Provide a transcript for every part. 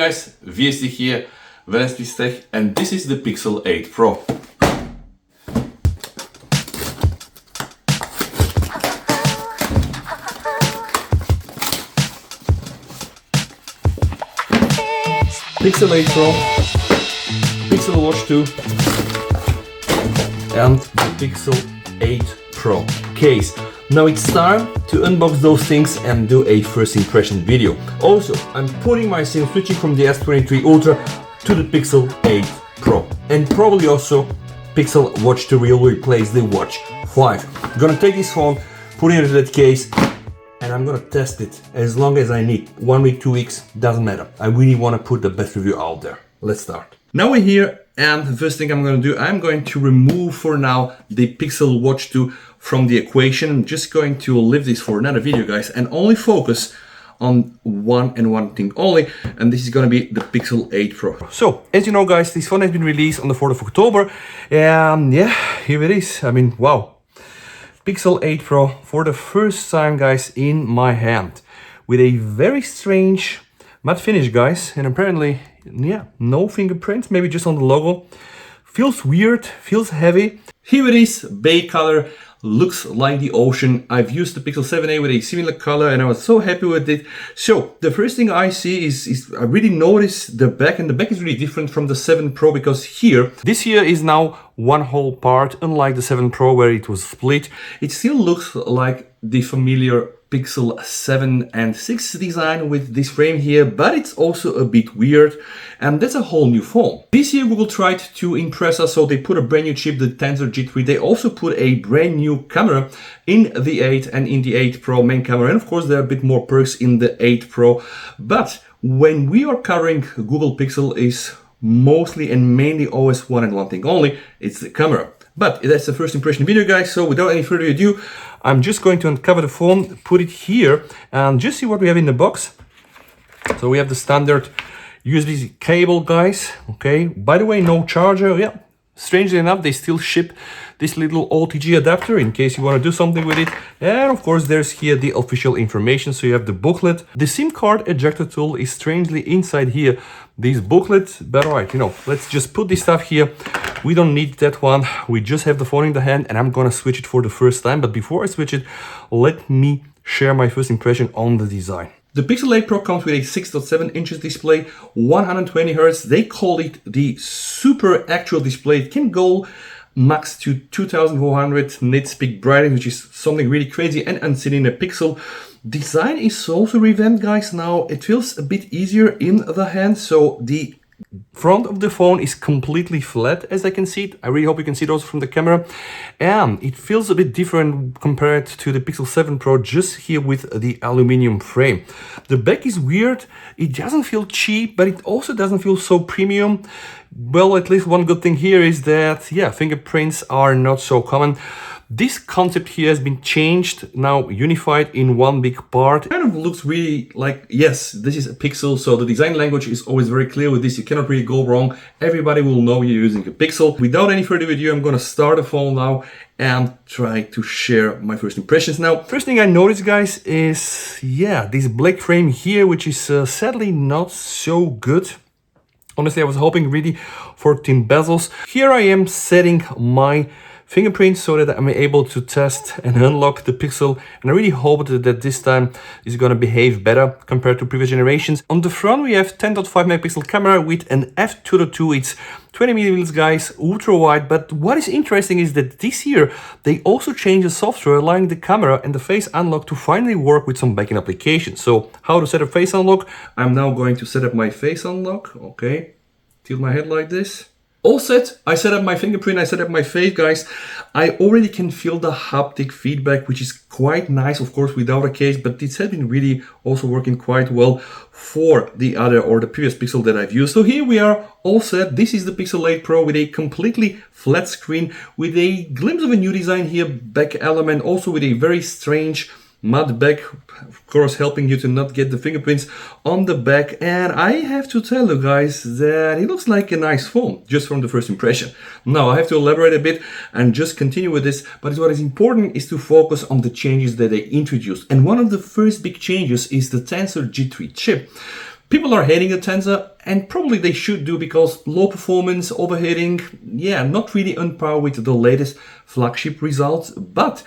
Guys, VST here, Wednesday's Tech, and this is the Pixel 8 Pro. Pixel 8 Pro, Pixel Watch 2, and the Pixel 8 Pro case. Now it's time to unbox those things and do a first impression video. Also, I'm putting myself switching from the S23 Ultra to the Pixel 8 Pro. And probably also Pixel Watch 2 will replace the Watch 5. I'm gonna take this phone, put it into that case, and I'm gonna test it as long as I need. 1 week, 2 weeks, doesn't matter. I really wanna put the best review out there. Let's start. Now we're here, and the first thing I'm gonna do, I'm going to remove for now the Pixel Watch 2 from the equation. I'm just going to leave this for another video, guys, and only focus on one thing only, and this is going to be the Pixel 8 Pro. So, as you know, guys, this phone has been released on the 4th of October, and yeah, here it is. I mean, wow. Pixel 8 Pro for the first time, guys, in my hand, with a very strange matte finish, guys, and apparently, yeah, no fingerprints, maybe just on the logo. Feels weird, feels heavy. Here it is, beige color. Looks like the ocean. I've used the Pixel 7a with a similar color and I was so happy with it. So the first thing I see is I really notice the back, and the back is really different from the 7 Pro because this here is now one whole part, unlike the 7 Pro where it was split. It still looks like the familiar Pixel 7 and 6 design with this frame here, but it's also a bit weird, and that's a whole new phone. This year Google tried to impress us, so they put a brand new chip, the Tensor G3. They also put a brand new camera in the 8 and in the 8 Pro main camera, and of course there are a bit more perks in the 8 Pro. But when we are covering Google Pixel is mostly and mainly always one and one thing only, it's the camera. But that's the first impression video, guys, so without any further ado, I'm just going to uncover the phone, put it here, and just see what we have in the box. So we have the standard USB cable, guys, okay? By the way, no charger, yeah. Strangely enough, they still ship this little OTG adapter in case you want to do something with it. And of course, there's here the official information. So you have the booklet. The SIM card ejector tool is strangely inside here. This booklet, but all right, you know, let's just put this stuff here. We don't need that one. We just have the phone in the hand, and I'm gonna switch it for the first time. But before I switch it, let me share my first impression on the design. The Pixel 8 Pro comes with a 6.7 inches display, 120 Hz. They call it the super actual display. It can go max to 2400 nits peak brightness, which is something really crazy and unseen in a Pixel. Design is also revamped, guys. Now it feels a bit easier in the hand, so the front of the phone is completely flat, as I can see it. I really hope you can see it also from the camera. And it feels a bit different compared to the Pixel 7 Pro, just here with the aluminum frame. The back is weird. It doesn't feel cheap, but it also doesn't feel so premium. Well, at least one good thing here is that, yeah, fingerprints are not so common. This concept here has been changed, now unified in one big part. It kind of looks really like, yes, this is a Pixel, so the design language is always very clear with this. You cannot really go wrong. Everybody will know you're using a Pixel. Without any further ado, I'm gonna start the phone now and try to share my first impressions. Now, first thing I noticed, guys, is, yeah, this black frame here, which is sadly not so good. Honestly, I was hoping really for thin bezels. Here I am setting my fingerprints so that I'm able to test and unlock the Pixel, and I really hope that this time is going to behave better compared to previous generations. On the front we have 10.5 megapixel camera with an f2.2. It's 20mm, guys, ultra wide. But what is interesting is that this year they also changed the software, allowing the camera and the face unlock to finally work with some backend applications. So how to set up face unlock? I'm now going to set up my face unlock. Okay, tilt my head like this. All set. I set up my fingerprint, I set up my face, guys. I already can feel the haptic feedback, which is quite nice, of course, without a case, but it has been really also working quite well for the other or the previous Pixel that I've used. So here we are, all set. This is the Pixel 8 Pro with a completely flat screen, with a glimpse of a new design here, back element, also with a very strange matte back, of course, helping you to not get the fingerprints on the back. And I have to tell you guys that it looks like a nice phone just from the first impression. Now I have to elaborate a bit and just continue with this, but what is important is to focus on the changes that they introduced. And one of the first big changes is the Tensor G3 chip. People are hating the Tensor, and probably they should do, because low performance, overheating, yeah, not really on par with the latest flagship results. But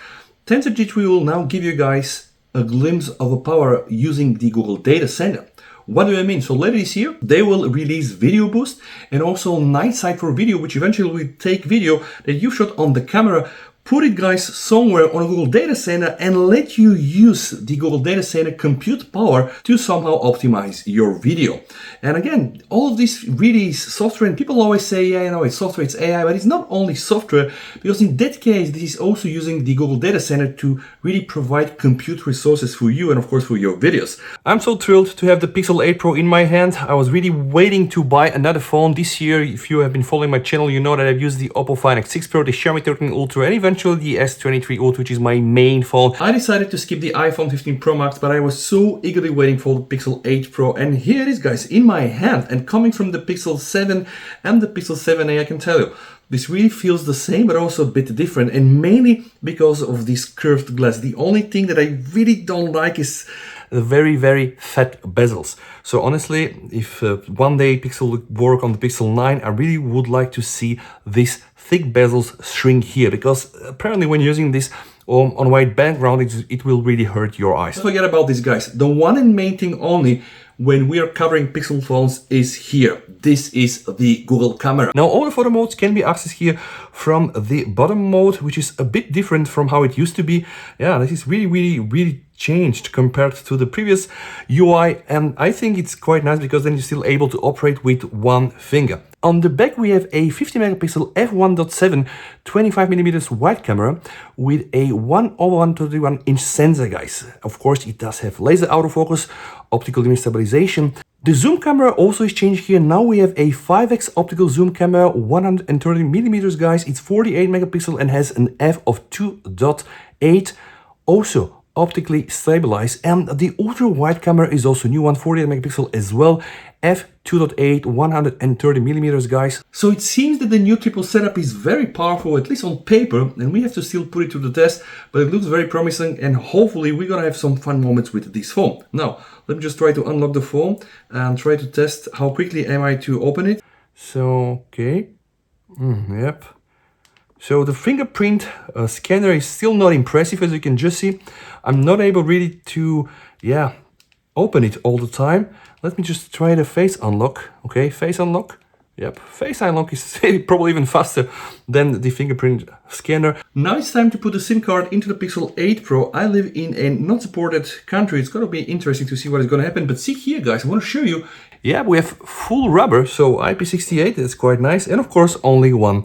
Tensor G3 will now give you guys a glimpse of a power using the Google Data Center. What do I mean? So later this year, they will release Video Boost and also Night Sight for Video, which eventually will take video that you shot on the camera, put it guys somewhere on a Google Data Center and let you use the Google Data Center compute power to somehow optimize your video. And again, all of this really is software, and people always say, yeah, you know, it's software, it's AI, but it's not only software, because in that case, this is also using the Google Data Center to really provide compute resources for you and of course for your videos. I'm so thrilled to have the Pixel 8 Pro in my hand. I was really waiting to buy another phone this year. If you have been following my channel, you know that I've used the Oppo Find X6 Pro, the Xiaomi 13 Ultra, and eventually the S23 Ultra, which is my main phone. I decided to skip the iPhone 15 Pro Max, but I was so eagerly waiting for the Pixel 8 Pro, and here it is guys in my hand. And coming from the Pixel 7 and the Pixel 7a, I can tell you, this really feels the same, but also a bit different, and mainly because of this curved glass. The only thing that I really don't like is the very, very fat bezels. So honestly, if one day Pixel will work on the Pixel 9, I really would like to see these thick bezels shrink here, because apparently when using this on white background, it will really hurt your eyes. Forget about this guys. The one and main thing only when we are covering Pixel phones is here. This is the Google camera. Now all the photo modes can be accessed here from the bottom mode, which is a bit different from how it used to be. Yeah, this is really changed compared to the previous UI, and I think it's quite nice because then you're still able to operate with one finger. On the back we have a 50 megapixel f1.7 25mm wide camera with a 1/131 inch sensor guys. Of course it does have laser autofocus, optical image stabilization. The zoom camera also is changed here. Now we have a 5x optical zoom camera, 130mm guys. It's 48 megapixel and has an f of 2.8. Also optically stabilized, and the ultra wide camera is also new one, 48 megapixel as well, f2.8, 130mm guys. So it seems that the new triple setup is very powerful, at least on paper, and we have to still put it to the test, but it looks very promising, and hopefully we're gonna have some fun moments with this phone. Now let me just try to unlock the phone and try to test how quickly am I to open it. So okay, yep. So the fingerprint scanner is still not impressive, as you can just see. I'm not able really to, yeah, open it all the time. Let me just try the face unlock. Okay, face unlock. Yep, face unlock is probably even faster than the fingerprint scanner. Now it's time to put the SIM card into the Pixel 8 Pro. I live in a not supported country. It's gonna be interesting to see what is gonna happen. But see here, guys, I wanna show you. Yeah, we have full rubber, so IP68, that's quite nice. And of course, only one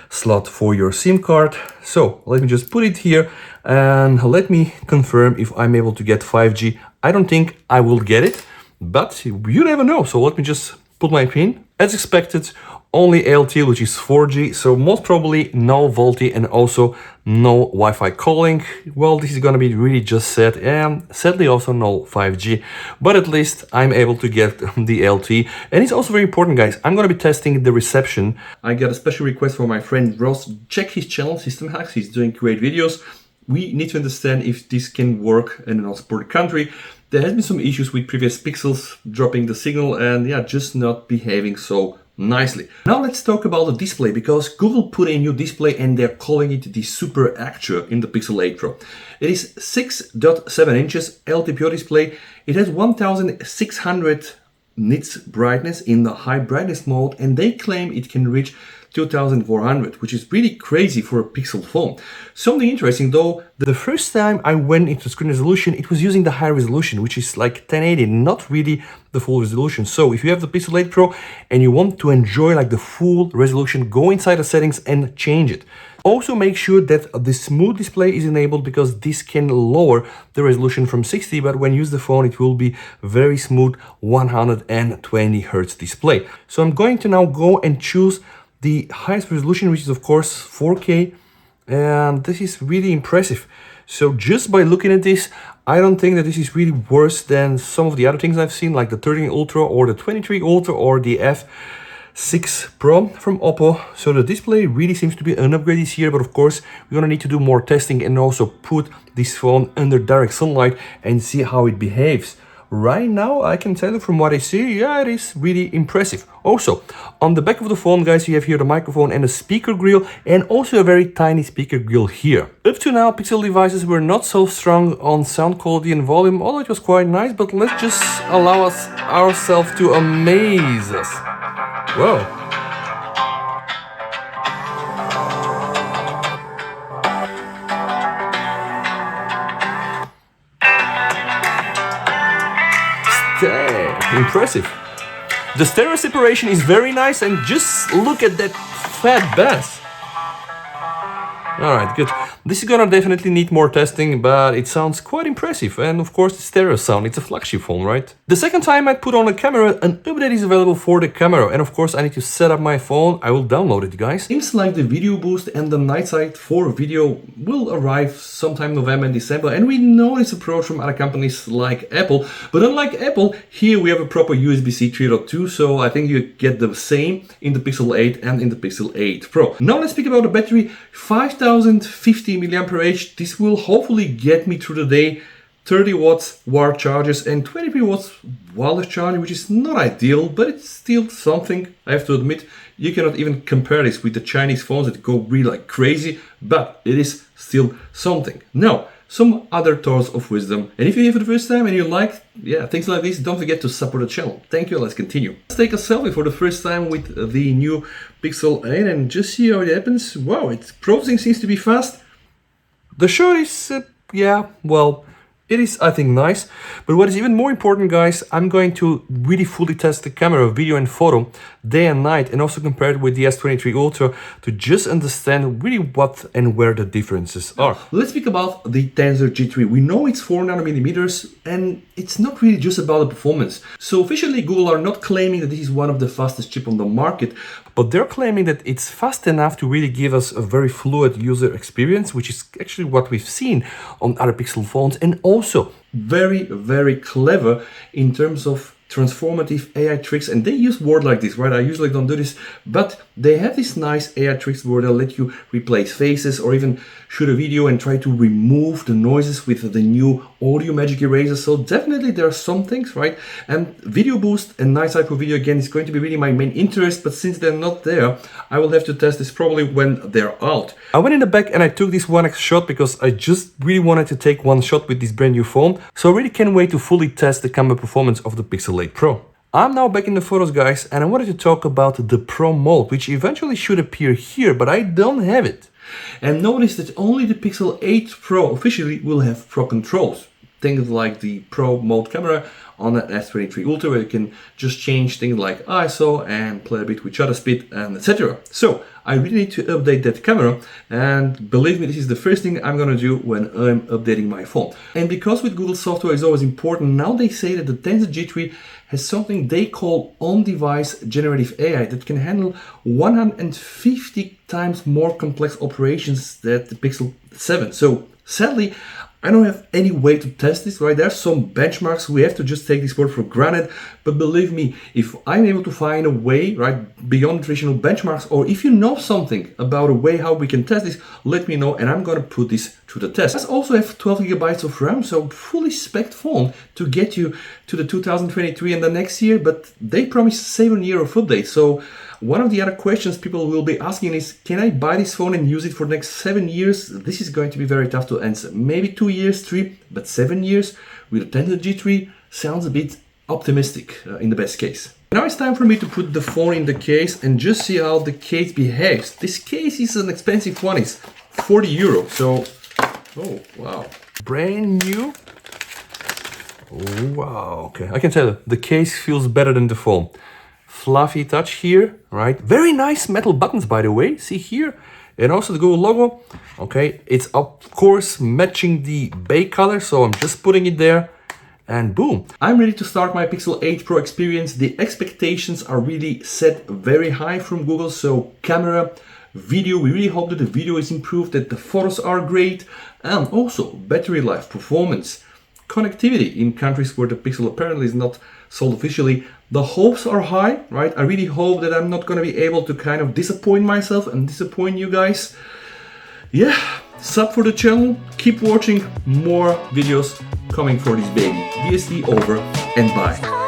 slot for your SIM card. So let me just put it here and let me confirm if I'm able to get 5G. I don't think I will get it, but you never know. So let me just put my pin. As expected, only LTE, which is 4G, so most probably no VoLTE and also no Wi-Fi calling. Well, this is gonna be really just sad, and sadly also no 5G, but at least I'm able to get the LTE. And it's also very important, guys, I'm gonna be testing the reception. I got a special request from my friend Ross. Check his channel, System Hacks, he's doing great videos. We need to understand if this can work in an unsupported country. There has been some issues with previous Pixels dropping the signal and yeah, just not behaving so nicely. Now let's talk about the display, because Google put a new display and they're calling it the Super Actua in the Pixel 8 Pro. It is 6.7 inches LTPO display. It has 1600 nits brightness in the high brightness mode, and they claim it can reach 2400, which is really crazy for a Pixel phone. Something interesting though, the first time I went into screen resolution, it was using the high resolution, which is like 1080, not really the full resolution. So if you have the Pixel 8 Pro and you want to enjoy like the full resolution, go inside the settings and change it. Also make sure that the smooth display is enabled, because this can lower the resolution from 60, but when you use the phone it will be very smooth 120 Hz display. So I'm going to now go and choose the highest resolution, which is of course 4K, and this is really impressive. So just by looking at this, I don't think that this is really worse than some of the other things I've seen, like the 13 Ultra or the 23 Ultra or the F6 Pro from Oppo. So the display really seems to be an upgrade this year, but of course we're gonna need to do more testing and also put this phone under direct sunlight and see how it behaves. right now I can tell you from what I see, yeah, it is really impressive. Also, on the back of the phone, guys, you have here the microphone and a speaker grill, and also a very tiny speaker grill here. Up to now, Pixel devices were not so strong on sound quality and volume, although it was quite nice, but let's just allow ourselves to amaze us. Whoa. Damn, impressive. The stereo separation is very nice, and just look at that fat bass. Alright, good. This is gonna definitely need more testing, but it sounds quite impressive. And of course the stereo sound, it's a flagship phone, right? The second time I put on a camera, an update is available for the camera. And of course I need to set up my phone. I will download it, guys. Seems like the video boost and the night sight for video will arrive sometime November and December. And we know this approach from other companies like Apple. But unlike Apple, here we have a proper USB-C 3.2. So I think you get the same in the Pixel 8 and in the Pixel 8 Pro. Now let's speak about the battery. 5050 mAh. This will hopefully get me through the day. 30 watts wire charges and 23 watts wireless charging, which is not ideal, but it's still something. I have to admit, you cannot even compare this with the Chinese phones that go really like crazy, but it is still something. Now, some other thoughts of wisdom. And if you're here for the first time and you like, things like this, don't forget to support the channel. Thank you, let's continue. Let's take a selfie for the first time with the new Pixel 8 and just see how it happens. Wow, processing seems to be fast. The shot is, it is, I think, nice. But what is even more important, guys, I'm going to really fully test the camera, video and photo, day and night, and also compare it with the S23 Ultra to just understand really what and where the differences are. Let's speak about the Tensor G3. We know it's 4nm, and it's not really just about the performance. So officially, Google are not claiming that this is one of the fastest chips on the market, but they're claiming that it's fast enough to really give us a very fluid user experience, which is actually what we've seen on other Pixel phones, and also very, very clever in terms of transformative AI tricks. And they use words like this, right? I usually don't do this, but they have these nice AI tricks where they'll let you replace faces or even shoot a video and try to remove the noises with the new audio magic eraser. So definitely there are some things, right? And video boost and night sight for video, again, is going to be really my main interest, but since they're not there, I will have to test this probably when they're out. I went in the back and I took this 1x shot because I just really wanted to take one shot with this brand new phone. So I really can't wait to fully test the camera performance of the Pixel 8 Pro. I'm now back in the photos, guys, and I wanted to talk about the Pro mode, which eventually should appear here, but I don't have it. And notice that only the Pixel 8 Pro officially will have Pro controls. Things like the Pro mode camera on the S23 Ultra, where you can just change things like ISO and play a bit with shutter speed and etc. So I really need to update that camera, and believe me, this is the first thing I'm gonna do when I'm updating my phone. And because with Google software is always important, now they say that the Tensor G3 has something they call on-device generative AI that can handle 150 times more complex operations than the Pixel 7. So sadly, I don't have any way to test this, right? There are some benchmarks. We have to just take this word for granted. But believe me, if I'm able to find a way, right, beyond traditional benchmarks, or if you know something about a way how we can test this, let me know, and I'm going to put this to the test. I also have 12 gigabytes of RAM, so fully spec'd phone to get you to the 2023 and the next year, but they promise 7 years of update. So one of the other questions people will be asking is, can I buy this phone and use it for the next 7 years? This is going to be very tough to answer. Maybe 2 years, 3, but 7 years with the Tensor G3 sounds a bit optimistic in the best case. Now it's time for me to put the phone in the case and just see how the case behaves. This case is an expensive one, it's 40 euro. So, oh wow, brand new. Oh, wow, okay, I can tell the case feels better than the phone. Fluffy touch here, right? Very nice metal buttons, by the way. See here, and also the Google logo. Okay, it's of course matching the bay color, so I'm just putting it there, and boom. I'm ready to start my Pixel 8 Pro experience. The expectations are really set very high from Google, so camera, video, we really hope that the video is improved, that the photos are great, and also battery life, performance, connectivity in countries where the Pixel apparently is not sold officially. The hopes are high, right? I really hope that I'm not going to be able to kind of disappoint myself and disappoint you guys. Yeah, sub for the channel, keep watching more videos coming for this baby. DST over and bye.